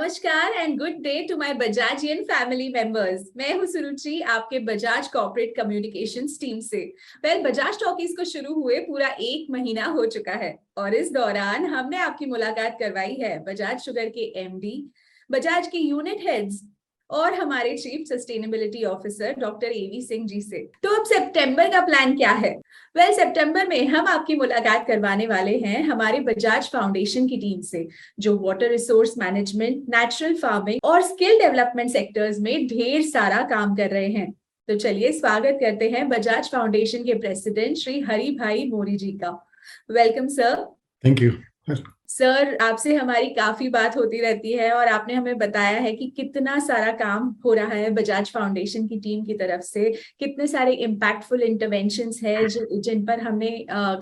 नमस्कार and good day to my Bajajian family members. मैं हूं सुरुचि, आपके बजाज कॉर्पोरेट कम्युनिकेशंस टीम से। बजाज टॉकीज को शुरू हुए पूरा 1 महीना हो चुका है और इस दौरान हमने आपकी मुलाकात करवाई है बजाज शुगर के एमडी, बजाज के यूनिट हेड्स और हमारे चीफ सस्टेनेबिलिटी ऑफिसर डॉक्टर एवी सिंह जी से। तो अब सितंबर का प्लान क्या है? सितंबर में हम आपकी मुलाकात करवाने वाले हैं हमारे बजाज फाउंडेशन की टीम से, जो water resource management, natural farming और स्किल डेवलपमेंट सेक्टर्स में ढेर सारा काम कर रहे हैं। तो चलिए स्वागत करते हैं बजाज फाउंडेशन के प्रेसिडेंट श्री हरि भाई मोरी जी का। Welcome sir. Thank you sir, आपसे हमारी काफी बात होती रहती है और आपने हमें बताया है कि कितना सारा काम हो रहा है बजाज फाउंडेशन की टीम की तरफ से, कितने सारे इम्पैक्टफुल इंटरवेंशंस है जिन पर हमने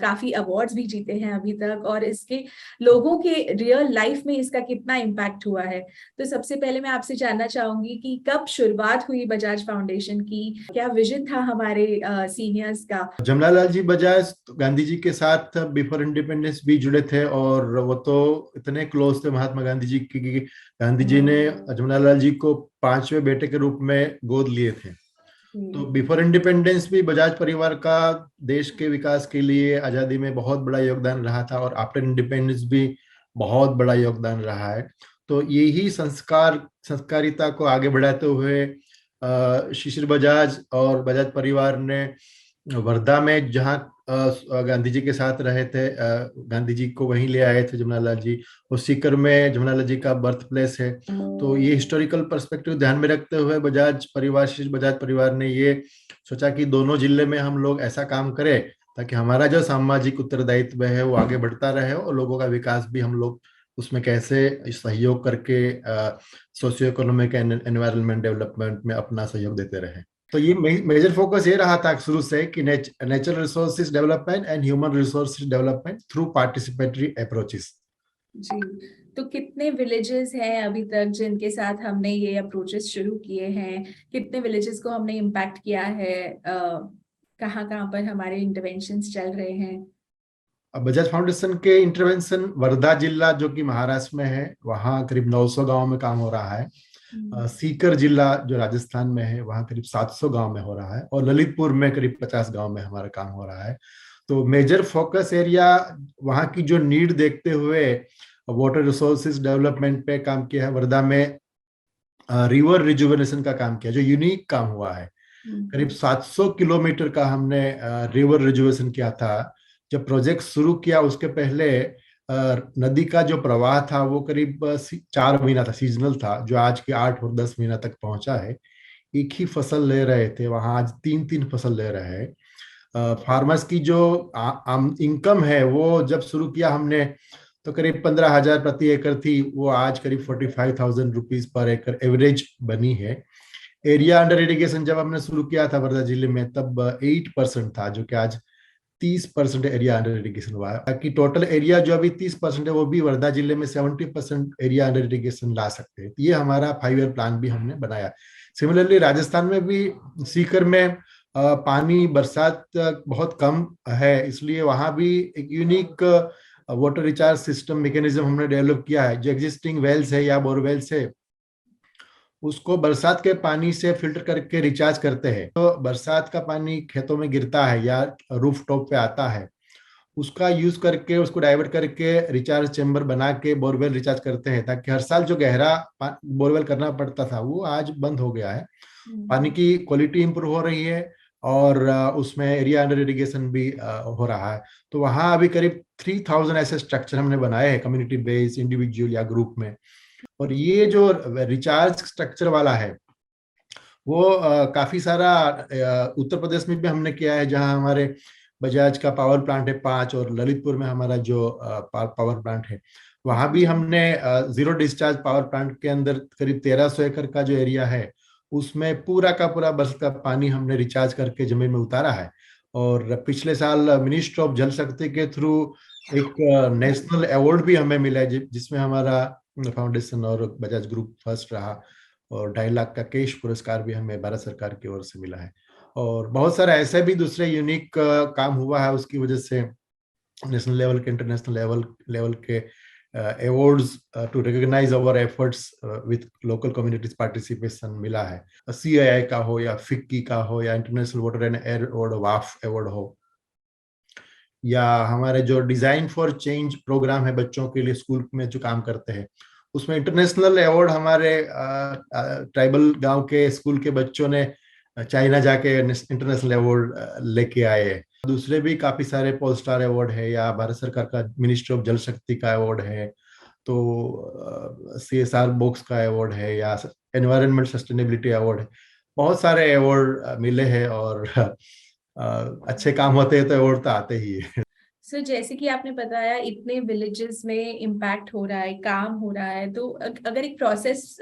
काफी अवार्ड्स भी जीते हैं अभी तक, और इसके लोगों के रियल लाइफ में इसका कितना इम्पैक्ट हुआ है। तो सबसे पहले मैं आपसे जानना चाहूंगी कि कब शुरुआत हुई बजाज फाउंडेशन की, क्या विजन था हमारे सीनियर्स का? जमनालाल लाल जी बजाज गांधी जी के साथ बिफोर इंडिपेंडेंस भी जुड़े थे और वो तो इतने क्लोज थे महात्मा गांधी जी की कि गांधी जी ने जमनालाल लाल जी को 5वें बेटे के रूप में गोद लिए थे। तो बिफोर इंडिपेंडेंस भी बजाज परिवार का देश के विकास के लिए आजादी में बहुत बड़ा योगदान रहा था और आफ्टर इंडिपेंडेंस भी बहुत बड़ा योगदान रहा है। तो यही संस्कारिता को आगे बढ़ाते हुए शिशिर बजाज और बजाज परिवार ने वर्धा में जहाँ गांधी जी के साथ रहे थे, गांधी जी को वहीं ले आए थे जमनालाल लाल जी। और सीकर में जमनालाल लाल जी का बर्थ प्लेस है। तो ये हिस्टोरिकल पर्सपेक्टिव ध्यान में रखते हुए बजाज परिवार, श्री बजाज परिवार ने ये सोचा कि दोनों जिले में हम लोग ऐसा काम करें ताकि हमारा जो सामाजिक उत्तरदायित्व है वो आगे बढ़ता रहे और लोगों का विकास भी हम लोग उसमें कैसे सहयोग करके socio economic and environment development में अपना सहयोग देते रहे। तो ये मेजर फोकस ये रहा था शुरू से कि natural resources development and human resources development through participatory approaches. जी, तो कितने विलेजेस हैं अभी तक जिनके साथ हमने ये अप्रोचेस शुरू किए हैं? कितने विलेजेस को हमने इम्पैक्ट किया है? कहाँ कहाँ पर हमारे इंटरवेंशंस चल रहे हैं? बजाज फाउंडेशन के इंटरवेंशन वर्धा जिला जो कि महाराष्ट्र में है, वहाँ करीब 900 गांव में काम हो रहा है। सीकर जिला जो राजस्थान में है, वहाँ करीब 700 गांव में हो रहा है और ललितपुर में करीब 50 गांव में हमारा काम हो रहा है। तो मेजर फोकस एरिया वहाँ की जो नीड देखते हुए वाटर रिसोर्सेज डेवलपमेंट पे काम किया है। वर्धा में रिवर रिजुवेनेशन का काम किया जो यूनिक काम हुआ है। करीब 700 किलोमीटर का हमने रिवर रिजुवेशन किया था। जब प्रोजेक्ट शुरू किया उसके पहले नदी का जो प्रवाह था वो करीब 4 महीना था, सीजनल था, जो आज के 8 और 10 महीना तक पहुंचा है। एक ही फसल ले रहे थे, वहां आज 3-3 फसल ले रहे हैं। फार्मर्स की जो इनकम है वो जब शुरू किया हमने तो करीब 15,000 प्रति एकड़ थी, वो आज करीब 45,000 रुपीज पर एकड़ एवरेज बनी है। एरिया अंडर इरिगेशन जब हमने शुरू किया था वर्धा जिले में तब 8% था, जो कि आज 30% एरिया अंडर इरिगेशन हुआ है। ताकि टोटल एरिया जो अभी 30% है वो भी वर्धा जिले में 70% एरिया अंडर इरिगेशन ला सकते हैं। ये हमारा 5 ईयर प्लान भी हमने बनाया। सिमिलरली राजस्थान में भी सीकर में पानी बरसात बहुत कम है, इसलिए वहां भी एक unique water recharge system mechanism हमने डेवलप किया है। जो एग्जिस्टिंग वेल्स है या बोरवेल्स है उसको बरसात के पानी से फिल्टर करके रिचार्ज करते हैं। तो बरसात का पानी खेतों में गिरता है या रूफ टॉप पे आता है, उसका यूज करके उसको डाइवर्ट करके रिचार्ज चेम्बर बना के बोरवेल रिचार्ज करते हैं, ताकि हर साल जो गहरा बोरवेल करना पड़ता था वो आज बंद हो गया है। पानी की क्वालिटी इंप्रूव हो रही है और उसमें एरिया अंडर इरिगेशन भी हो रहा है। तो वहाँ अभी करीब 3000 ऐसे स्ट्रक्चर हमने बनाए हैं, कम्युनिटी बेस्ड, इंडिविजुअल या ग्रुप में। और ये जो रिचार्ज स्ट्रक्चर वाला है वो काफी सारा उत्तर प्रदेश में भी हमने किया है, जहां हमारे बजाज का पावर प्लांट है 5, और ललितपुर में हमारा जो पावर प्लांट है वहां भी हमने जीरो डिस्चार्ज पावर प्लांट के अंदर करीब 1300 एकड़ का जो एरिया है उसमें पूरा का पूरा बरस का पानी हमने रिचार्ज करके जमीन में उतारा है। और पिछले साल मिनिस्ट्री ऑफ जल शक्ति के थ्रू एक नेशनल अवार्ड भी हमें मिला है, जिसमें हमारा फाउंडेशन और बजाज ग्रुप फर्स्ट रहा, और 2.5 लाख का कैश पुरस्कार भी हमें भारत सरकार की ओर से मिला है। और बहुत सारा ऐसे भी दूसरे यूनिक काम हुआ है, उसकी वजह से नेशनल लेवल के, इंटरनेशनल लेवल के awards to recognize our efforts with local communities participation मिला है. CII का हो या FICCI का हो या international water and air award वाफ अवार्ड हो, या हमारे जो डिजाइन फॉर चेंज प्रोग्राम है बच्चों के लिए स्कूल में जो काम करते हैं, उसमें इंटरनेशनल अवार्ड हमारे ट्राइबल गांव के स्कूल के बच्चों ने चाइना जाके इंटरनेशनल अवार्ड लेके आए. दूसरे भी काफी सारे पोल स्टार अवार्ड है, या भारत सरकार का मिनिस्ट्री ऑफ जल शक्ति का अवार्ड है, तो CSR बॉक्स का अवार्ड है, या एनवायरमेंट सस्टेनेबिलिटी अवार्ड है. बहुत सारे अवार्ड मिले हैं, और अच्छे काम होते हैं तो अवार्ड तो आते ही है. सो जैसे कि आपने बताया इतने विलेजेस में इम्पैक्ट हो रहा है, काम हो रहा है, तो अगर एक प्रोसेस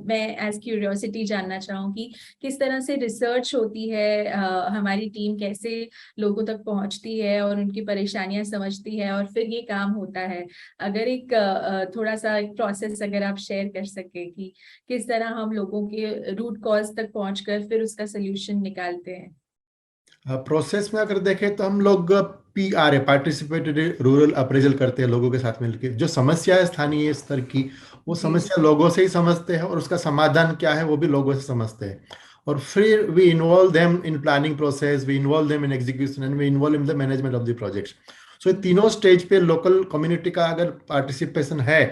मैं एज क्यूरियोसिटी जानना चाहूँ कि किस तरह से रिसर्च होती है, हमारी टीम कैसे लोगों तक पहुंचती है और उनकी परेशानियां समझती है और फिर ये काम होता है. अगर एक थोड़ा सा एक प्रोसेस अगर आप शेयर कर सके कि किस तरह हम लोगों के रूट कॉज तक पहुंचकर फिर उसका सोल्यूशन निकालते हैं. प्रोसेस में अगर देखें तो हम लोग PRA पार्टिसिपेटरी रूरल अप्रेजल करते हैं लोगों के साथ मिलकर. जो समस्या है स्थानीय स्तर की, वो समस्या लोगों से ही समझते हैं, और उसका समाधान क्या है वो भी लोगों से समझते हैं. और फिर we involve them in planning process, we involve them in execution, and we involve in the management of the projects. So ये तीनों स्टेज पे लोकल कम्युनिटी का अगर पार्टिसिपेशन है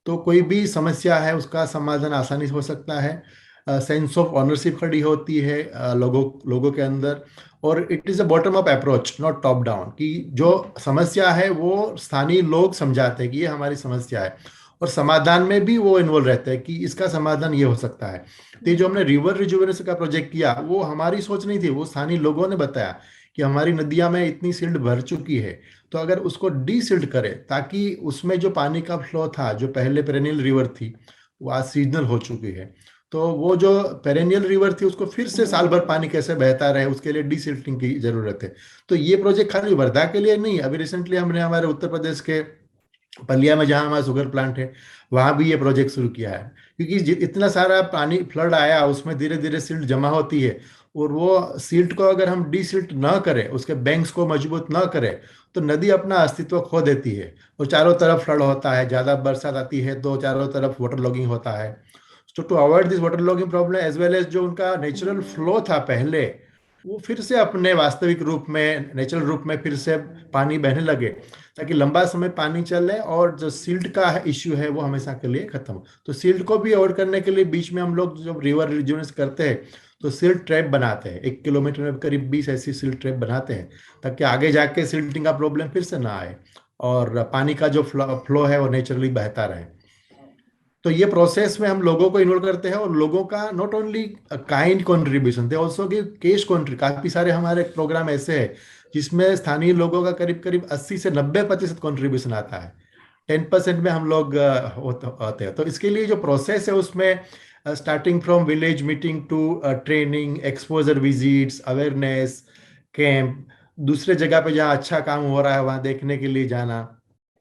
तो कोई भी समस्या है उसका समाधान आसानी से हो सकता है. सेंस ऑफ ऑनरशिप खड़ी होती है लोगों के अंदर, और it is a bottom up approach not top down, कि जो समस्या है वो स्थानीय लोग समझाते हैं कि ये हमारी समस्या है, और समाधान में भी वो इन्वॉल्व रहते हैं कि इसका समाधान ये हो सकता है. तो ये जो हमने रिवर रिजुवेनेशन का प्रोजेक्ट किया, वो हमारी सोच नहीं थी, वो स्थानीय लोगों ने बताया कि हमारी नदियां में इतनी सिल्ट भर चुकी है, तो अगर उसको डीसिल्ट करें ताकि उसमें जो पानी का फ्लो था, जो पहले पेरेनियल रिवर थी, वो आज सीजनल हो चुकी है, तो वो जो पेरेनियल रिवर थी उसको फिर से साल भर पानी कैसे बहता रहे, उसके लिए डीसिल्टिंग की जरूरत है. तो ये प्रोजेक्ट खाली वर्धा के लिए नहीं, अभी रिसेंटली हमने हमारे उत्तर प्रदेश के पलिया में जहां हमारा शुगर प्लांट है, वहां भी ये प्रोजेक्ट शुरू किया है. क्योंकि इतना सारा पानी फ्लड आया, उसमें धीरे धीरे सिल्ट जमा होती है, और वो सिल्ट को अगर हम डीसिल्ट ना करें, उसके बैंक्स को मजबूत ना करें, तो नदी अपना अस्तित्व खो देती है, और चारों तरफ फ्लड होता है. ज्यादा बरसात आती है तो चारों तरफ वाटर लॉगिंग होता है. तो to avoid this water logging problem as well as जो उनका नेचुरल फ्लो था पहले, वो फिर से अपने वास्तविक रूप में, नेचुरल रूप में फिर से पानी बहने लगे, ताकि लंबा समय पानी चले, और जो सिल्ट का इश्यू है वो हमेशा के लिए खत्म हो. तो सिल्ट को भी अवॉइड करने के लिए बीच में हम लोग जब रिवर रिज्यूनेस करते हैं तो सिल्ट ट्रैप बनाते हैं. 1 किलोमीटर में करीब 20 ऐसी सिल्ट ट्रैप बनाते हैं, ताकि आगे जाके सिल्टिंग का प्रॉब्लम फिर से ना आए, और पानी का जो फ्लो है वो नेचुरली बहता रहे. तो ये प्रोसेस में हम लोगों को इन्वॉल्व करते हैं, और लोगों का not only kind contribution, they also give cash country. काफी सारे हमारे प्रोग्राम ऐसे हैं जिसमें स्थानीय लोगों का करीब करीब 80 से 90% कंट्रीब्यूशन आता है. 10% में हम लोग होते हैं. तो इसके लिए जो प्रोसेस है उसमें starting from village meeting to training, exposure visits, awareness camp, दूसरे जगह पे जहाँ अच्छा काम हो रहा है वहां देखने के लिए जाना.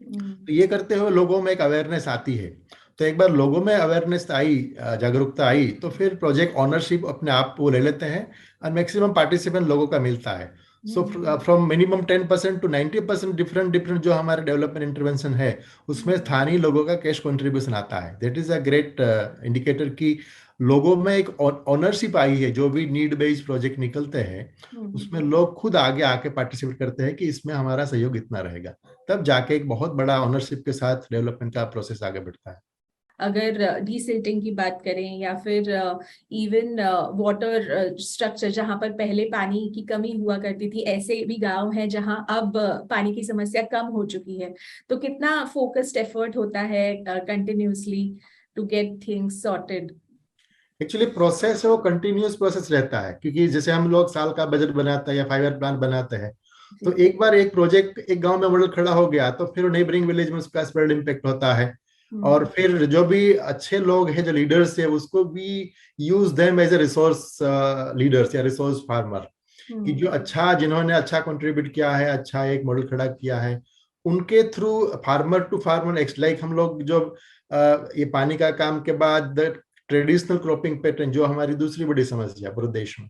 तो ये करते हुए लोगों में एक अवेयरनेस आती है. तो एक बार लोगों में अवेयरनेस आई, जागरूकता आई, तो फिर प्रोजेक्ट ऑनरशिप अपने आप वो ले लेते हैं, और मैक्सिमम पार्टिसिपेंट लोगों का मिलता है. So from minimum 10% to 90% different different जो हमारे डेवलपमेंट इंटरवेंशन है, उसमें स्थानीय लोगों का कैश कंट्रीब्यूशन आता है. That is a great indicator कि लोगों में एक ऑनरशिप आई है. जो भी नीड बेस्ड प्रोजेक्ट निकलते हैं उसमें लोग खुद आगे आके पार्टिसिपेट करते हैं कि इसमें हमारा सहयोग इतना रहेगा, तब जाके एक बहुत बड़ा ऑनरशिप के साथ डेवलपमेंट का प्रोसेस आगे बढ़ता है. अगर डीसिल्टिंग की बात करें या फिर इवन वाटर स्ट्रक्चर, जहां पर पहले पानी की कमी हुआ करती थी, ऐसे भी गांव हैं जहां अब पानी की समस्या कम हो चुकी है, तो कितना फोकस्ड एफर्ट होता है continuously to get things sorted. Actually process है वो कंटिन्यूअस प्रोसेस रहता है, क्योंकि जैसे हम लोग साल का बजट बनाते हैं या 5 ईयर प्लान बनाते हैं, तो एक बार एक प्रोजेक्ट एक गांव में मॉडल खड़ा हो गया तो फिर नेबरिंग विलेज में उसका स्प्रेड इम्पैक्ट होता है. और फिर जो भी अच्छे लोग हैं, जो लीडर्स है, उसको भी use them as a resource leaders या रिसोर्स फार्मर, कि जो अच्छा, जिन्होंने अच्छा कंट्रीब्यूट किया है, अच्छा एक मॉडल खड़ा किया है, उनके through farmer to farmer X like हम लोग जो ये पानी का काम के बाद ट्रेडिशनल क्रॉपिंग पैटर्न, जो हमारी दूसरी बड़ी समस्या पूरे देश में,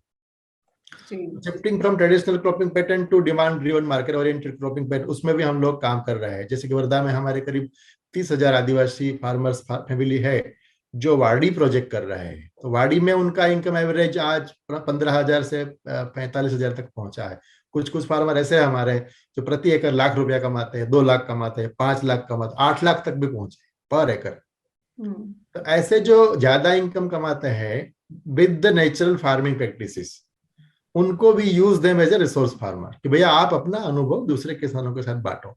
shifting from traditional cropping pattern to demand driven market oriented cropping pattern, उसमें भी हम लोग काम कर रहे हैं. जैसे कि वर्धा में हमारे करीब 30,000 आदिवासी फार्मर्स फैमिली है जो वाड़ी प्रोजेक्ट कर रहे हैं। तो वाड़ी में उनका इनकम एवरेज आज 15,000 से 45,000 तक पहुंचा है। कुछ कुछ फार्मर ऐसे हैं हमारे जो प्रति एकड़ लाख रुपया कमाते हैं, 2 लाख कमाते हैं, 5 लाख कमाते हैं, 8 लाख तक भी पहुंचे पर एकड़। तो ऐसे जो ज्यादा इनकम कमाते हैं with the natural farming practices, उनको भी use them as a resource farmer कि भैया आप अपना अनुभव दूसरे किसानों के साथ बांटो।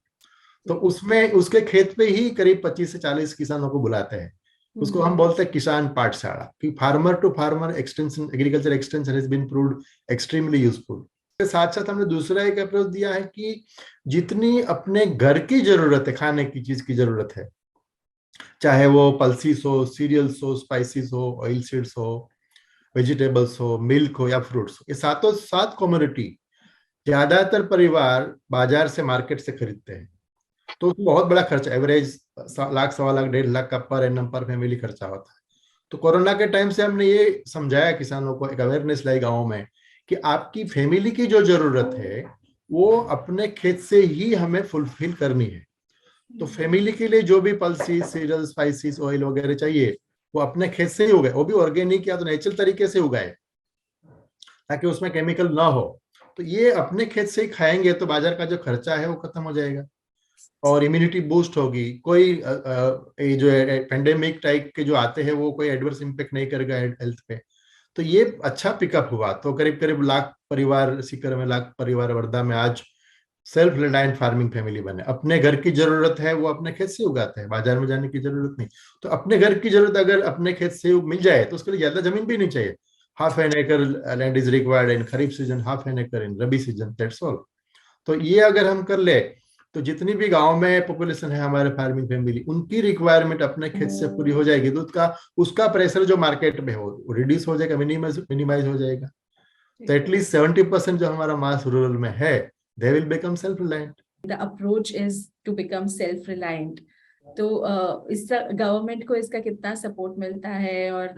तो उसमें उसके खेत पे ही करीब 25 से 40 किसानों को बुलाते हैं। उसको हम बोलते हैं किसान पाठशाला, कि farmer to farmer extension, agriculture extension has been proved extremely useful. के साथ साथ हमने दूसरा एक अप्रोच दिया है कि जितनी अपने घर की जरूरत है, खाने की चीज की जरूरत है, चाहे वो पल्सीस हो, सीरियल्स हो, स्पाइसेस हो, ऑयल सीड्स हो, वेजिटेबल्स हो, मिल्क हो या फ्रूट्स हो, ये सातों सात कम्युनिटी ज्यादातर परिवार बाजार से, मार्केट से खरीदते हैं। तो उसमें बहुत बड़ा खर्चा, एवरेज लाख, 1.25 लाख, 1.5 लाख का पर एनम पर फैमिली खर्चा होता है। तो कोरोना के टाइम से हमने ये समझाया किसानों को, एक अवेयरनेस लाई गाँव में कि आपकी फैमिली की जो जरूरत है वो अपने खेत से ही हमें फुलफिल करनी है। तो फैमिली के लिए जो भी पल्सीज, सीरियल, स्पाइसेस, ऑयल वगैरह चाहिए वो अपने खेत से ही उगाए, वो भी ऑर्गेनिक या तो नेचुरल तरीके से उगाए ताकि उसमें केमिकल ना हो। तो ये अपने खेत से ही खाएंगे तो बाजार का जो खर्चा है वो खत्म हो जाएगा और इम्यूनिटी बूस्ट होगी। कोई ये जो पेंडेमिक टाइप के जो आते हैं वो कोई एडवर्स इम्पेक्ट नहीं करेगा हेल्थ पे। तो ये अच्छा पिकअप हुआ। तो करीब करीब लाख परिवार सीकर में, लाख परिवार वर्धा में आज सेल्फ रिलायंट फार्मिंग फैमिली बने। अपने घर की जरूरत है वो अपने खेत से उगाते हैं, बाजार में जाने की जरूरत नहीं। तो अपने घर की जरूरत अगर अपने खेत से मिल जाए तो उसके लिए ज्यादा जमीन भी नहीं चाहिए। हाफ एन एकड़ land is required in kharif season, half an एकड़ इन रबी सीजन, दैट्स ऑल। तो ये अगर हम कर ले तो जितनी भी गांव में पॉपुलेशन है हमारे फार्मिंग फैमिली, उनकी रिक्वायरमेंट अपने खेत से पूरी हो जाएगी। तो उसका प्रेशर जो मार्केट में हो रिड्यूस हो जाएगा, मिनिमाइज हो जाएगा। तो एटलीस्ट 70% जो हमारा मास रूरल में है, they will become self-reliant. The approach is to become self-reliant. तो इस गवर्नमेंट को इसका कितना सपोर्ट मिलता है और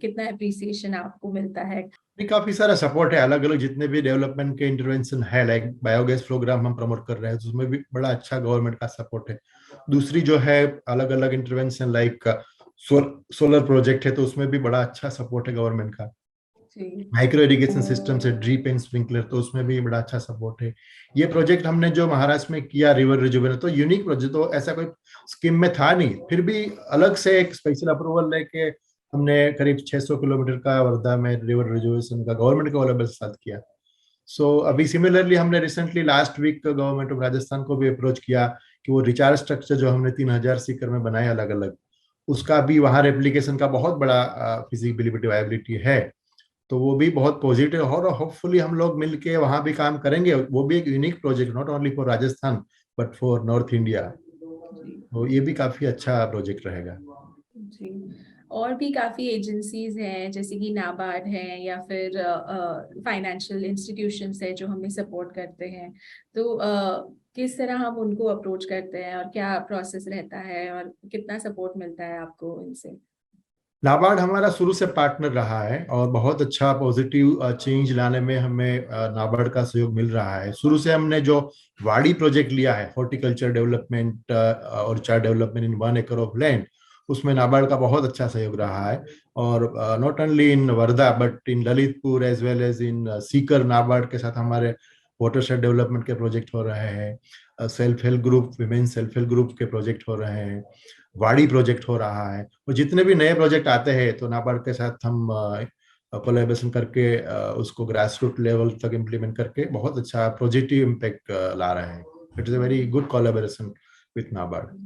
कितना अप्रिसिएशन आपको मिलता है? काफी सारा सपोर्ट है, अलग अलग जितने भी डेवलपमेंट के इंटरवेंशन है, लाइक बायोगैस प्रोग्राम हम प्रमोट कर रहे हैं तो उसमें भी बड़ा अच्छा गवर्नमेंट का सपोर्ट है। दूसरी जो है अलग अलग इंटरवेंशन लाइक सोलर प्रोजेक्ट है तो उसमें भी बड़ा अच्छा सपोर्ट है गवर्नमेंट का। माइक्रो इरिगेशन सिस्टम से ड्रिप एंड स्प्रिंकलर, तो उसमें भी बड़ा अच्छा सपोर्ट है। ये प्रोजेक्ट हमने जो महाराष्ट्र में किया रिवर रिजुवेनेशन, तो यूनिक प्रोजेक्ट, तो ऐसा कोई स्कीम में था नहीं, फिर भी अलग से एक स्पेशल अप्रूवल लेके हमने करीब 600 किलोमीटर का वर्धा में रिवर रिजुवेशन का गवर्नमेंट के वाले साथ किया। सो अभी सिमिलरली हमने recently last week government of Rajasthan को भी अप्रोच किया कि वो रिचार्ज स्ट्रक्चर जो हमने 3,000 सीकर में बनाए अलग अलग, उसका भी वहां रेप्लिकेशन का बहुत बड़ा फिजिबिलिटी वायबिलिटी है। तो वो भी बहुत पॉजिटिव और होपफुली हम लोग मिलके वहां भी काम करेंगे। वो भी एक unique project, not only for Rajasthan but for north India. तो ये भी काफी अच्छा प्रोजेक्ट रहेगा जी। और भी काफी एजेंसीज हैं जैसे कि नाबार्ड है या फिर फाइनेंशियल इंस्टीट्यूशंस है जो हमें सपोर्ट करते हैं। तो किस तरह हम उनको अप्रोच करते हैं और क्या प्रोसेस रहता है और कितना सपोर्ट मिलता है आपको इनसे? नाबार्ड हमारा शुरू से पार्टनर रहा है और बहुत अच्छा पॉजिटिव चेंज लाने में हमें नाबार्ड का सहयोग मिल रहा है। शुरू से हमने जो वाड़ी प्रोजेक्ट लिया है, हॉर्टिकल्चर डेवलपमेंट और चार्ड डेवलपमेंट इन 1 एकड़ ऑफ लैंड, उसमें नाबार्ड का बहुत अच्छा सहयोग रहा है। और not only in Wardha but in Lalitpur as well as in Sikar, NABARD के साथ हमारे वाटरशेड डेवलपमेंट के प्रोजेक्ट हो रहे हैं, self help group, women self help group के प्रोजेक्ट हो रहे हैं, वाड़ी प्रोजेक्ट हो रहा है। और जितने भी नए प्रोजेक्ट आते हैं तो नाबार्ड के साथ हम कोलैबोरेशन करके उसको ग्रास रूट लेवल तक इम्प्लीमेंट करके बहुत अच्छा पॉजिटिव इम्पैक्ट ला रहे हैं। It is a very good collaboration with NABARD.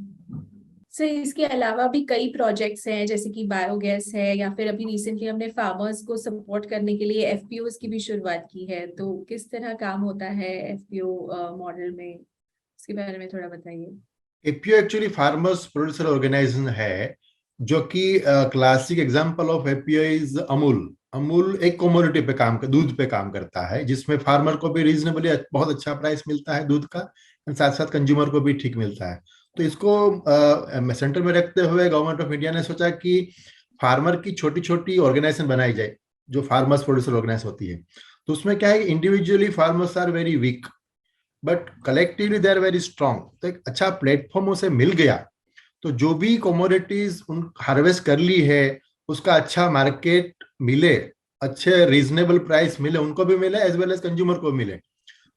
Sir इसके अलावा भी कई प्रोजेक्ट्स हैं जैसे कि बायोगैस है या फिर अभी रिसेंटली हमने फार्मर्स को सपोर्ट करने के लिए एफपीओ की भी शुरुआत की है। तो किस तरह काम होता है एफपीओ मॉडल में, इसके बारे में थोड़ा बताइए। APO actually farmers producer organization है, जो कि classic example of APO is Amul. Amul एक कमोडिटी पे काम कर, दूध पे काम करता है, जिसमें फार्मर को भी रीजनेबली बहुत अच्छा प्राइस मिलता है दूध का, साथ साथ कंज्यूमर को भी ठीक मिलता है। तो इसको सेंटर में रखते हुए गवर्नमेंट ऑफ इंडिया ने सोचा कि फार्मर की छोटी छोटी ऑर्गेनाइजेशन बनाई जाए जो फार्मर्स प्रोड्यूसर ऑर्गेनाइज होती है। तो उसमें क्या है, individually farmers are very weak but collectively they are very strong. तो एक अच्छा प्लेटफॉर्म उसे मिल गया तो जो भी कमोडिटीज उन हार्वेस्ट कर ली है उसका अच्छा मार्केट मिले, अच्छे रीजनेबल प्राइस मिले, उनको भी मिले एज वेल एज कंज्यूमर को मिले।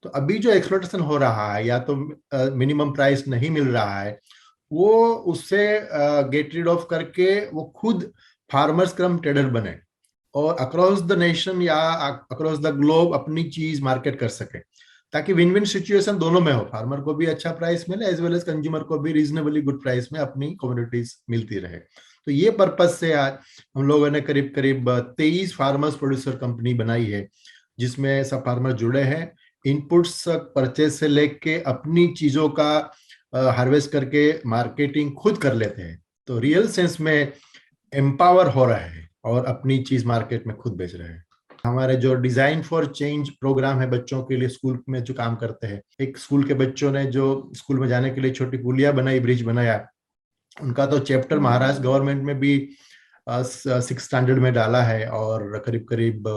तो अभी जो एक्सप्लोटेशन हो रहा है या तो मिनिमम प्राइस नहीं मिल रहा है, वो उससे गेट रीड ऑफ करके वो खुद फार्मर्स क्रम ट्रेडर बने और अक्रॉस द नेशन या अक्रॉस द ग्लोब अपनी चीज मार्केट कर सके, ताकि विन विन सिचुएशन दोनों में हो, फार्मर को भी अच्छा प्राइस मिले एज वेल एज कंज्यूमर को भी रीजनेबली गुड प्राइस में अपनी कमोडिटीज मिलती रहे। तो ये पर्पज से आज हम लोगों ने करीब करीब 23 फार्मर्स प्रोड्यूसर कंपनी बनाई है, जिसमें सब फार्मर जुड़े हैं। इनपुट्स परचेज से लेके अपनी चीजों का हार्वेस्ट करके मार्केटिंग खुद कर लेते हैं, तो रियल सेंस में एम्पावर हो रहे हैं और अपनी चीज मार्केट में खुद बेच रहे हैं। हमारे जो डिजाइन फॉर चेंज प्रोग्राम है बच्चों के लिए, स्कूल में जो काम करते हैं, एक स्कूल के बच्चों ने जो स्कूल में जाने के लिए छोटी पुलिया बनाई, ब्रिज बनाया, उनका तो चैप्टर महाराष्ट्र गवर्नमेंट में भी 6th स्टैंडर्ड में डाला है और करीब करीब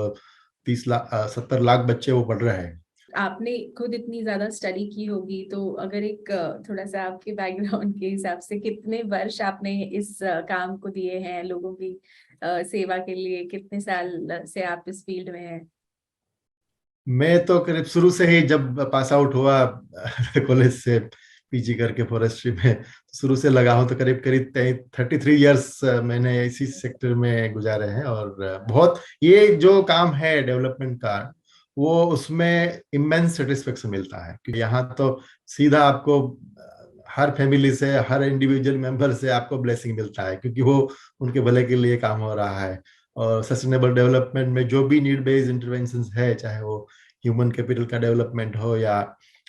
70 लाख बच्चे वो पढ़ रहे हैं। आपने खुद इतनी ज्यादा स्टडी की होगी, तो अगर एक थोड़ा सा आपके बैकग्राउंड के हिसाब से कितने वर्ष आपने इस काम को दिए हैं, लोगों की सेवा के लिए, कितने साल से आप इस फील्ड में हैं? मैं तो करीब शुरू से ही जब पास आउट हुआ कॉलेज से पीजी करके फॉरेस्ट्री में, शुरू से लगा हूं, तो करीब करीब 33 इयर्स मैंने इसी सेक्टर में गुजारे हैं। और बहुत ये जो काम है डेवलपमेंट का, वो उसमें इमेंस सेटिस्फेक्शन मिलता है, क्योंकि यहाँ तो सीधा आपको हर फैमिली से, हर इंडिविजुअल मेंबर से आपको ब्लेसिंग मिलता है, क्योंकि वो उनके भले के लिए काम हो रहा है। और सस्टेनेबल डेवलपमेंट में जो भी नीड बेस्ड इंटरवेंशंस है, चाहे वो ह्यूमन कैपिटल का डेवलपमेंट हो या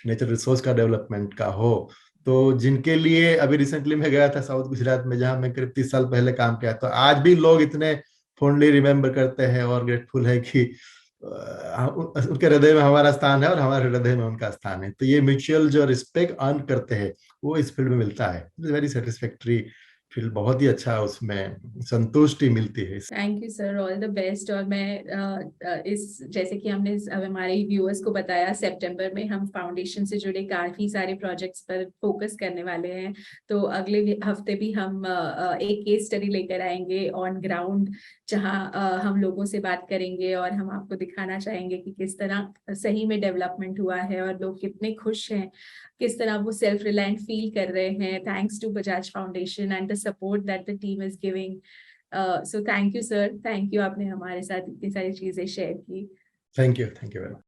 नेचुरल रिसोर्स का डेवलपमेंट का हो, तो जिनके लिए अभी रिसेंटली मैं गया था साउथ गुजरात में, जहां मैं करीब 30 साल पहले काम किया, तो आज भी लोग इतने फॉन्डली रिमेम्बर करते हैं और ग्रेटफुल है कि उनके हृदय में हमारा स्थान है और हमारे हृदय में उनका स्थान है। तो ये म्यूचुअल जो रिस्पेक्ट अर्न करते हैं वो इस फील्ड में मिलता है, वेरी सेटिस्फैक्टरी फील्ड, बहुत ही अच्छा, उसमें संतुष्टि मिलती है। Thank you sir, all the best. और मैं इस जैसे कि हमने अब हमारे व्यूअर्स को बताया, सितंबर में हम फाउंडेशन से जुड़े काफी सारे प्रोजेक्ट्स पर फोकस करने वाले हैं। तो अगले हफ्ते भी हम एक केस स्टडी लेकर आएंगे ऑन ग्राउंड, जहां हम लोगों से बात करेंगे और हम आपको दिखाना चाहेंगे कि किस तरह सही में डेवलपमेंट हुआ है और लोग कितने खुश हैं, किस तरह वो सेल्फ रिलायंट फील कर रहे हैं thanks to Bajaj foundation and the support that the team is giving. So thank you sir, thank you, आपने हमारे साथ इतनी सारी चीजें शेयर की। Thank you very much.